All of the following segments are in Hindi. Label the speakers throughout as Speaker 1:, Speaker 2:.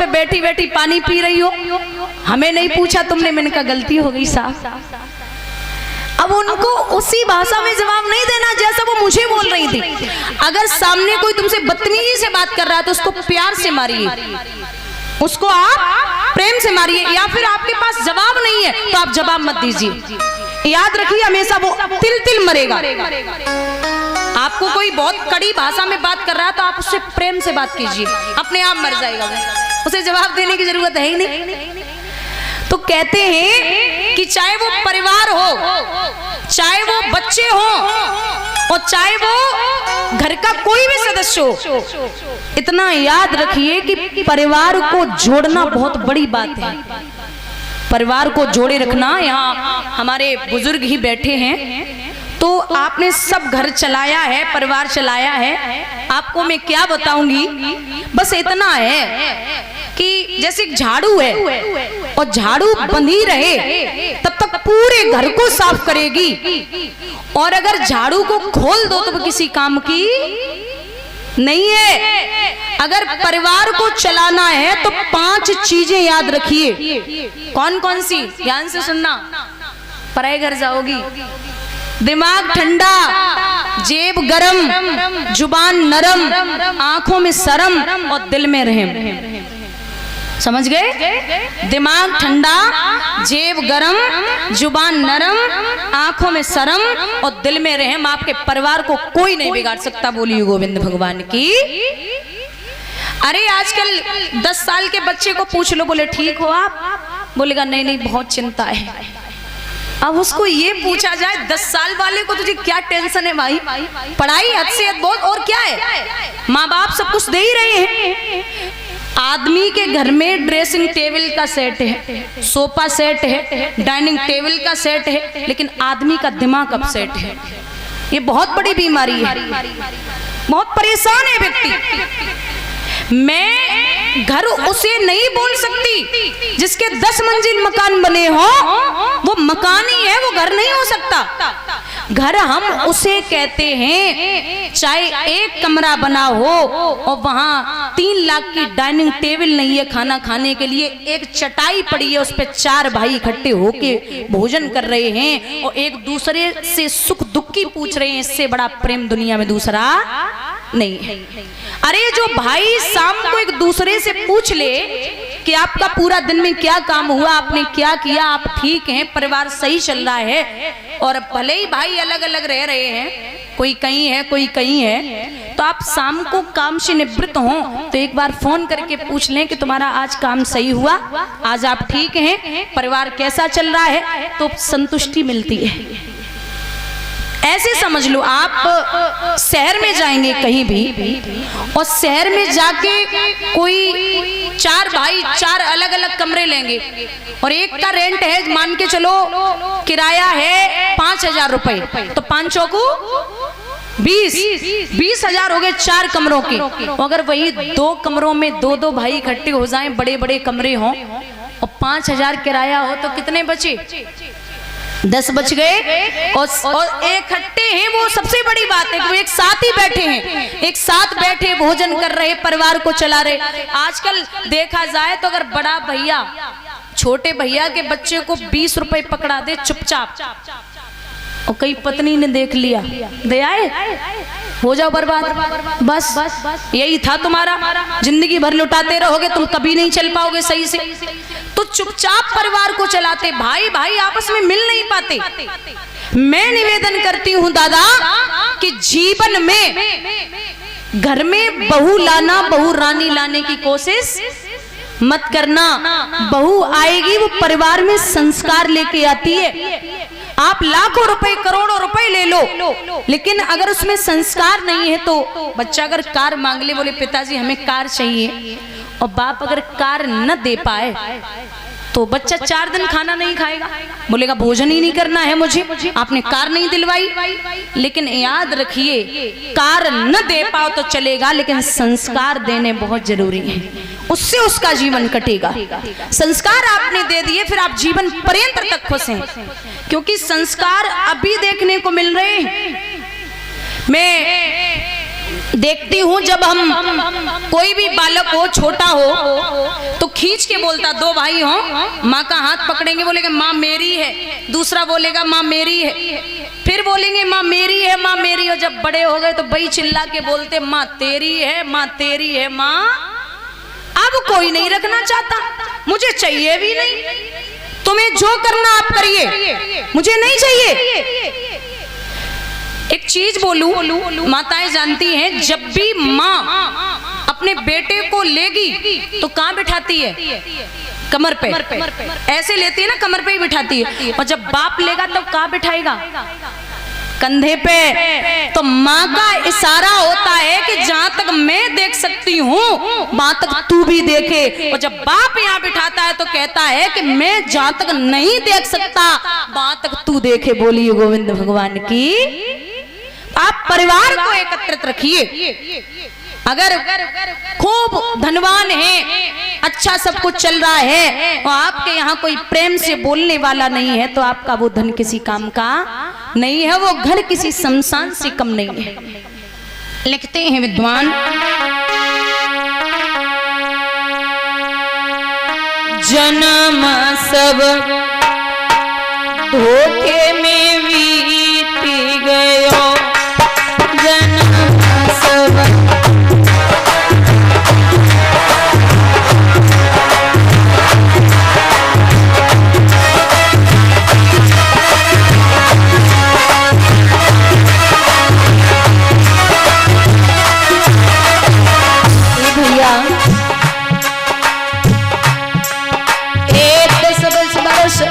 Speaker 1: पे बैठी बैठी पानी पी रही हो, हमें नहीं पूछा तुमने। मैंने कहा गलती हो गई साहब। अब उनको उसी भाषा में जवाब नहीं देना जैसा वो मुझे बोल रही थी। अगर सामने कोई तुमसे बदतमीजी से बात कर रहा है तो उसको प्यार से मारिए, उसको आप प्रेम से मारिए। या फिर आपके पास जवाब नहीं है तो आप जवाब मत दीजिए। याद रखिए हमेशा वो तिल तिल मरेगा। आपको कोई बहुत कड़ी भाषा में बात कर रहा है तो आप उससे प्रेम से बात कीजिए, अपने आप मर जाएगा वो, उसे जवाब देने की जरूरत है ही नहीं। तो कहते हैं कि चाहे वो परिवार हो, चाहे वो बच्चे हो और चाहे वो घर का कोई भी सदस्य हो, इतना याद रखिए कि परिवार को जोड़ना बहुत बड़ी बात है। परिवार को जोड़े रखना। यहाँ हमारे बुजुर्ग ही बैठे हैं, तो आपने सब घर चलाया है, परिवार चलाया है। आपको मैं क्या बताऊंगी, बस इतना है कि जैसे झाड़ू है और झाड़ू बंधी रहे तब तक पूरे घर को साफ करेगी, और अगर झाड़ू को खोल दो तो किसी काम की नहीं है। अगर परिवार को चलाना है तो 5 चीजें याद रखिए। कौन कौन सी? ध्यान से सुनना, पराए घर जाओगी। दिमाग ठंडा, जेब गरम, जुबान नरम, आंखों में शर्म और दिल में रहम। समझ गए? दिमाग ठंडा, जेब गरम, जुबान नरम, आंखों में शर्म और दिल में रहम। आपके परिवार को कोई नहीं बिगाड़ सकता। बोलिए गोविंद भगवान की। अरे आजकल 10 साल के बच्चे को पूछ लो, बोले ठीक हो आप? बोलेगा नहीं नहीं बहुत चिंता है। अब उसको ये पूछा जाए 10 साल वाले को तुझे क्या टेंशन है भाई? पढ़ाई हद से हद बहुत, और क्या है? माँ बाप सब कुछ दे ही रहे हैं। आदमी के घर में ड्रेसिंग टेबल का सेट है, सोफा सेट है, डाइनिंग टेबल का सेट है, लेकिन आदमी का दिमाग अपसेट है। ये बहुत बड़ी बीमारी है, बहुत परेशान है व्यक्ति। मैं घर उसे नहीं बोल सकती जिसके 10 मंजिल मकान बने हो, वो मकान ही है, वो घर नहीं हो सकता। घर हम उसे कहते हैं चाहे एक कमरा बना हो और वहां 3 लाख की डाइनिंग टेबल नहीं है खाना खाने के लिए, एक चटाई पड़ी है उस पे 4 भाई इकट्ठे होके भोजन कर रहे हैं और एक दूसरे से सुख दुख की पूछ रहे हैं, इससे बड़ा प्रेम दुनिया में दूसरा नहीं है। अरे जो भाई शाम को एक दूसरे से पूछ ले कि आपका पूरा दिन में क्या काम हुआ, आपने क्या किया, आप ठीक हैं, परिवार सही चल रहा है, और भले ही भाई अलग अलग रह रहे हैं, कोई कहीं है कोई कहीं है, तो आप शाम को काम से निवृत्त हो तो एक बार फोन करके पूछ लें कि तुम्हारा आज काम सही हुआ, आज आप ठीक हैं, परिवार कैसा चल रहा है, तो संतुष्टि मिलती है। ऐसे समझ लो आप शहर में जाएंगे कहीं भी और शहर में जाके कोई 4 भाई 4 अलग अलग कमरे लेंगे और एक का रेंट है, मान के चलो किराया है 5,000 रुपए, तो 5 को 20,000 हो गए 4 कमरों के। अगर वही 2 कमरों में 2-2 भाई इकट्ठे हो जाएं, बड़े बड़े कमरे हों और 5,000 किराया हो तो कितने बचे? 10 बच गए। और इकट्ठे हैं, वो सबसे बड़ी बात है कि वो एक साथ ही बैठे हैं, एक साथ बैठे भोजन कर रहे, परिवार को चला रहे। आजकल देखा जाए तो अगर बड़ा भैया छोटे भैया के बच्चे को 20 रुपए पकड़ा दे चुपचाप, और कई पत्नी ने देख लिया, दे आए, हो जाओ बर्बाद, बस यही था तुम्हारा, जिंदगी भर लुटाते रहोगे, तुम कभी नहीं चल पाओगे सही से। तो चुपचाप परिवार को चलाते, भाई भाई आपस में मिल नहीं पाते। मैं निवेदन करती हूं दादा कि जीवन में घर में बहू लाना, बहू रानी लाने की कोशिश मत करना। बहू आएगी वो परिवार में संस्कार लेके आती है। आप लाखों रुपए करोड़ों रुपए ले लो, लेकिन अगर उसमें संस्कार नहीं है तो बच्चा अगर कार मांग ले, बोले पिताजी हमें कार चाहिए, और बाप अगर कार न दे पाए तो बच्चा 4 दिन खाना नहीं खाएगा, बोलेगा भोजन ही नहीं करना है मुझे, आपने कार नहीं दिलवाई। लेकिन याद रखिए, कार न दे पाओ तो चलेगा, लेकिन संस्कार देने बहुत जरूरी है, उससे उसका जीवन कटेगा। संस्कार आपने दे दिए, फिर आप जीवन पर्यंत तक खुश हैं, क्योंकि संस्कार अभी देखने को मिल रहे हैं। मैं देखती हूँ जब हम कोई भी बालक हो, छोटा हो, खींच के बोलता, दो भाई हो, माँ का हाथ पकड़ेंगे, बोलेंगे माँ मेरी है, दूसरा बोलेगा माँ मेरी है, फिर बोलेंगे माँ मेरी है, माँ मेरी हो। जब बड़े हो गए तो भाई चिल्ला के बोलते माँ तेरी है, माँ तेरी है। माँ अब कोई नहीं रखना चाहता, मुझे चाहिए भी नहीं, तुम्हें जो करना आप करिए, मुझे नहीं चाहिए। एक चीज बोलूं, माताएं जानती हैं, जब भी माँ अपने बेटे को लेगी तो कहाँ बिठाती है? कमर पे। ऐसे लेती है ना, कमर पे ही बिठाती है। और जब बाप लेगा तब कहाँ बिठाएगा? कंधे पे। तो माँ का इशारा होता है कि जहां तक मैं देख सकती हूँ वहां तक तू भी देखे। और जब बाप यहाँ बिठाता है तो कहता है कि मैं जहां तक नहीं देख सकता वहां तक तू देखे। बोलिए गोविंद भगवान की। आप परिवार को एकत्रित रखिए। अगर खूब धनवान है, अच्छा सब कुछ चल रहा है और आपके यहाँ कोई प्रेम से बोलने वाला नहीं है तो आपका वो धन किसी काम का नहीं है, वो घर किसी शमशान से कम नहीं है। लिखते हैं विद्वान, जन्म सब धोखे में बीत गयो, जन्म सब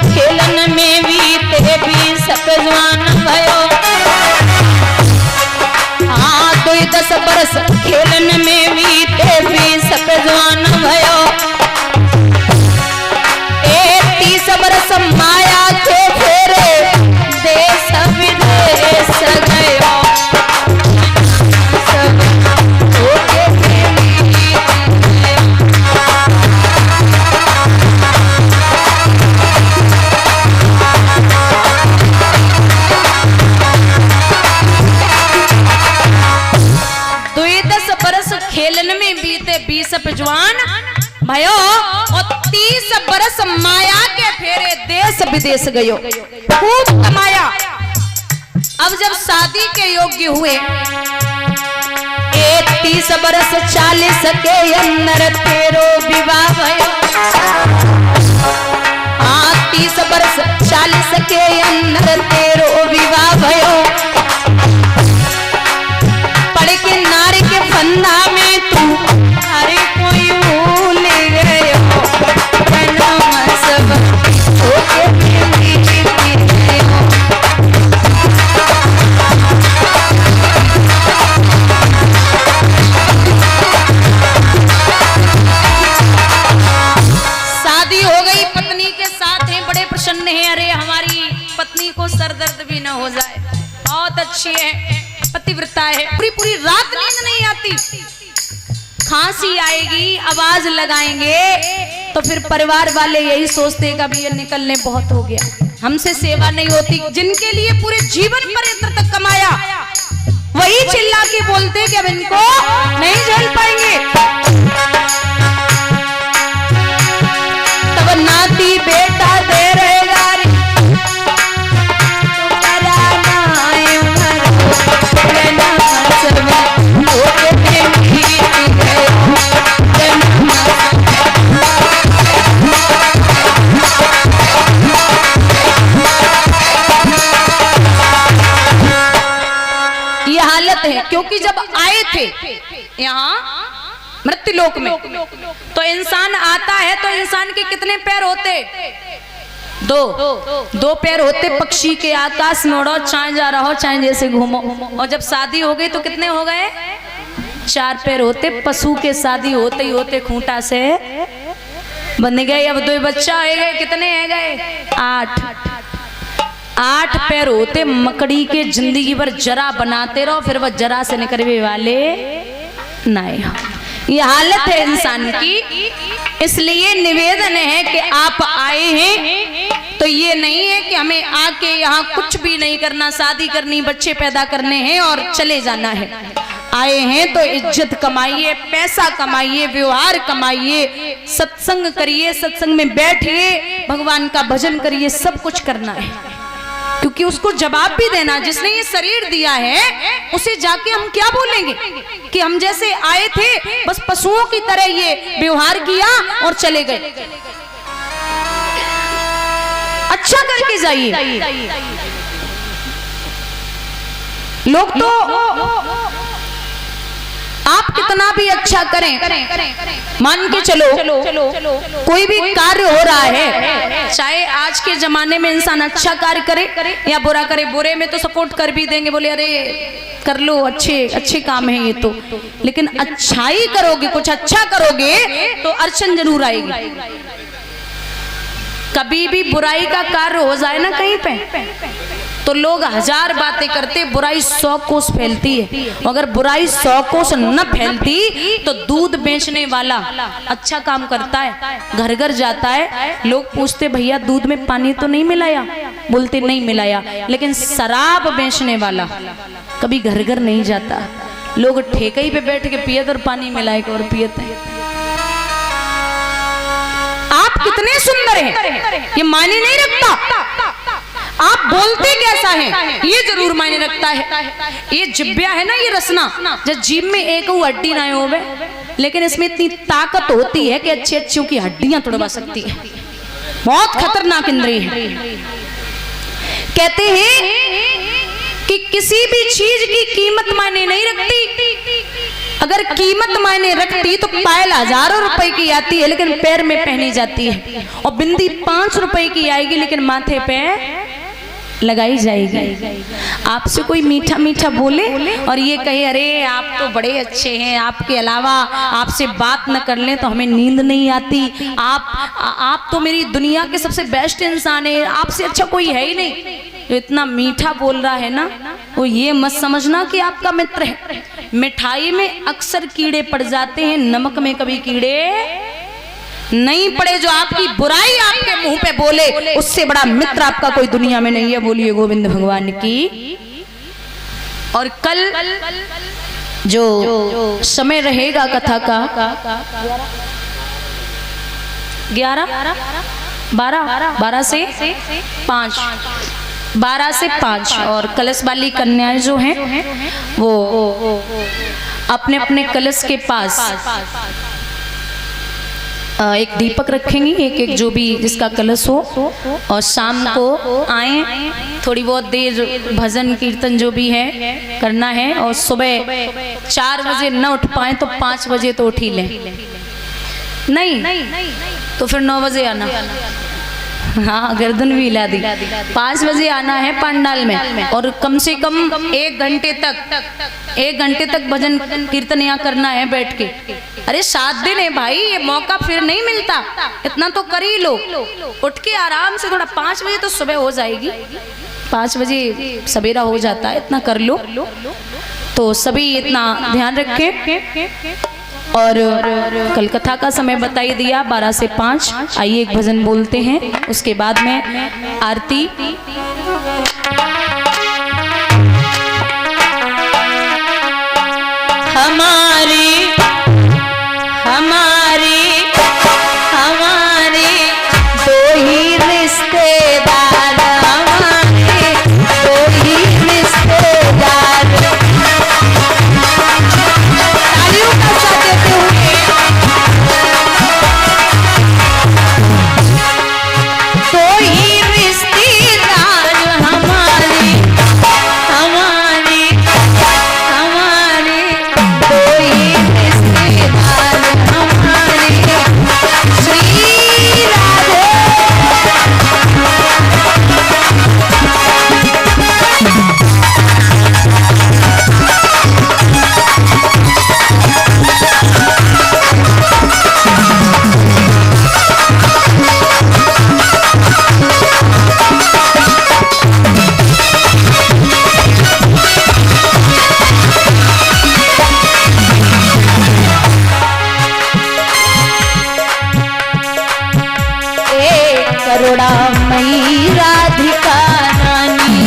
Speaker 1: खेलन में बीते 20 जवान भयो। हाँ 10 बरस खेलन में बीते 20 जवान भयो। 30 बरस माया के फेरे देश विदेश गयो। सब धोखे में बीत गयो। खेलन में बीते 20 जवान भयो और 30 बरस माया के फेरे देश विदेश गयो। खूब कमाया। अब जब शादी के योग्य हुए 30 बरस 40 के अंदर तेरो विवाह भयो। हाँ 30 बरस 40 के अंदर तेरो विवाह भयो। पढ़ के नारी के फंदा में तू अरे कोई भूल गयो। जन्म सब धोखे में बीत गयो। शादी हो गई, पत्नी के साथ हैं, बड़े प्रसन्न हैं। अरे हमारी पत्नी को सर दर्द भी न हो जाए, बहुत अच्छी है, पतिव्रता है। पूरी रात नींद नहीं आती, खांसी आएगी, आवाज लगाएंगे तो फिर परिवार वाले यही सोचते हैं कि अब ये निकलने बहुत हो गया, हमसे सेवा नहीं होती। जिनके लिए पूरे जीवन पर्यंत तक कमाया वही चिल्ला के बोलते कि अब इनको नहीं झेल पाएंगे। तब नाती बेटा दे रहे गारी, ये हालत है। क्योंकि जब आए थे यहाँ मृत्युलोक में तो इंसान आता है तो इंसान के कितने पैर होते? दो पैर होते। पक्षी के आकाश में उड़ो, चाहे जा रहा हो चाहे जैसे घूमो। और जब शादी हो गई तो कितने हो गए? 4 पैर होते। पशु के शादी होते ही होते खूंटा से बन गए। अब 2 बच्चा हो गए, कितने है गए? 8 पैर होते। मकड़ी के जिंदगी भर जरा बनाते रहो, फिर वह जरा से निकलने वाले नहीं। ये हालत है इंसान की। इसलिए निवेदन है कि आप आए हैं तो ये नहीं है कि हमें आके यहाँ कुछ भी नहीं करना, शादी करनी, बच्चे पैदा करने हैं और चले जाना है। आए हैं तो इज्जत कमाइए, पैसा कमाइए, व्यवहार कमाइए, सत्संग करिए, सत्संग में बैठिए, भगवान का भजन करिए, सब कुछ करना है। क्योंकि उसको जवाब भी देना, जिसने ये शरीर दिया है उसे जाके हम क्या बोलेंगे कि हम जैसे आए थे बस पशुओं की तरह ये व्यवहार किया और चले गए। अच्छा करके जाइए। लोग तो आप कितना भी अच्छा करें, मान के चलो कोई भी कार्य हो रहा है, चाहे आज के जमाने में इंसान अच्छा कार्य करे या बुरा करे, बुरे में तो सपोर्ट कर भी देंगे, बोले अरे कर लो, अच्छे काम है ये तो, लेकिन अच्छाई करोगे, कुछ अच्छा करोगे तो अड़चन जरूर आएगी। कभी भी बुराई का कार्य हो जाए ना कहीं पे तो लोग हजार बातें करते, बुराई 100 कोस फैलती है। अगर बुराई 100 कोस न फैलती तो दूध बेचने वाला अच्छा काम करता है, घर घर जाता है, लोग पूछते भैया दूध में पानी तो नहीं मिलाया, बोलते नहीं मिलाया। लेकिन शराब बेचने वाला कभी घर घर नहीं जाता, लोग ठेके पे बैठ के पियत और पानी मिलाए और पियत है। आप कितने सुंदर हैं ये मायने नहीं रखता, आप बोलते कैसा है ये जरूर मायने रखता है। ये जिब्या है ना, ये रसना, जब जीभ में एक हड्डी ना हो, लेकिन इसमें इतनी ताकत होती है कि अच्छी अच्छी की हड्डियां तोड़वा सकती है। बहुत खतरनाक इंद्रिय है। कहते हैं कि किसी भी चीज की कीमत मायने नहीं रखती, अगर कीमत मायने रखती तो पायल हजारों रुपए की आती है लेकिन पैर में पहनी जाती है, और बिंदी 5 रुपए की आएगी लेकिन माथे पे लगाई जाएगी। आपसे कोई मीठा मीठा बोले और ये कहे अरे आप तो बड़े अच्छे हैं, आपके अलावा आपसे बात न कर लें तो हमें नींद नहीं आती, आप तो मेरी दुनिया के सबसे बेस्ट इंसान है, आपसे अच्छा कोई है ही नहीं। जो इतना मीठा बोल रहा है ना, वो ये मत समझना कि आपका मित्र है। मिठाई में अक्सर कीड़े पड़ जाते हैं, नमक में कभी कीड़े नहीं पड़े। जो आपकी बुराई आपके मुंह पे बोले उससे बड़ा मित्र आपका कोई दुनिया में नहीं है। बोलिए गोविंद भगवान की। और कल जो समय रहेगा कथा का 12 से 5, 12 से 5, और कलश वाली कन्याएं जो हैं वो अपने अपने कलश के पास एक दीपक रखेंगी, एक जो भी जिसका कलश हो, और शाम को आए, थोड़ी बहुत देर भजन कीर्तन जो भी है करना है, और सुबह 4 बजे न उठ पाए तो 5 बजे तो उठ ही लें, नहीं तो फिर 9 बजे आना। हाँ, गर्दन भी हिला दी। 5 बजे आना है पंडाल में, और कम से कम 1 घंटे तक भजन कीर्तन यहाँ करना है बैठ के। अरे 7 दिन है भाई, ये मौका फिर नहीं मिलता, इतना तो कर ही लो। उठ के आराम से थोड़ा 5 बजे तो सुबह हो जाएगी, 5 बजे सवेरा हो जाता है, इतना कर लो। तो सभी इतना ध्यान रखें। और कल कथा का समय बताई दिया 12 से 5। आइए एक भजन बोलते हैं, उसके बाद में आरती। हमारी दो ही रिश्तेदार, हमारे दो ही रिश्तेदार, तालियों का साथ देते हुए, दो ही रिश्तेदार हमारे दो ही रिश्तेदार हमारे। श्री राधे। करुणामयी राधिका रानी,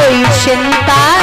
Speaker 1: कोई चिंता